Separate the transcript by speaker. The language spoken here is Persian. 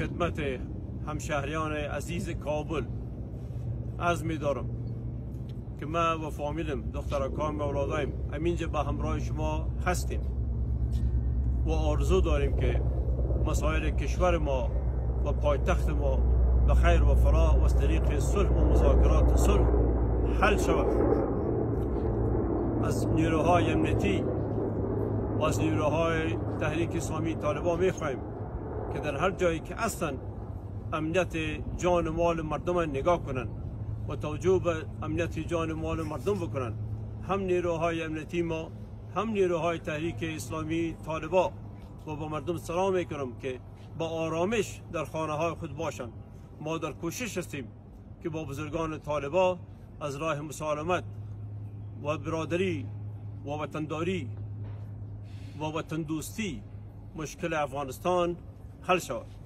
Speaker 1: خدمت همشهریان عزیز کابل عرض می دارم که ما و فامیلم دخترکان و اولادایم همینجا به همراه شما هستیم و آرزو داریم که مسائل کشور ما و پایتخت ما به خیر و فلاح و از طریق صلح و مذاکرات صلح حل شود. از نیروهای امنیتی و از نیروهای تحریک اسلامی طالبان میخواهیم که در هر جایی که هستند امنیت جان و مال مردم نگاه کنند و توجه به امنیت جان و مال مردم بکنند. هم نیروهای امنیتی ما هم نیروهای تحریک اسلامی طالبان و با مردم سلام میکنم که با آرامش در خانه های خود باشند. ما در کوشش هستیم که با بزرگان طالبان از راه مسالمت و برادری و وطنداری و وطن دوستی مشکل افغانستان حل شود.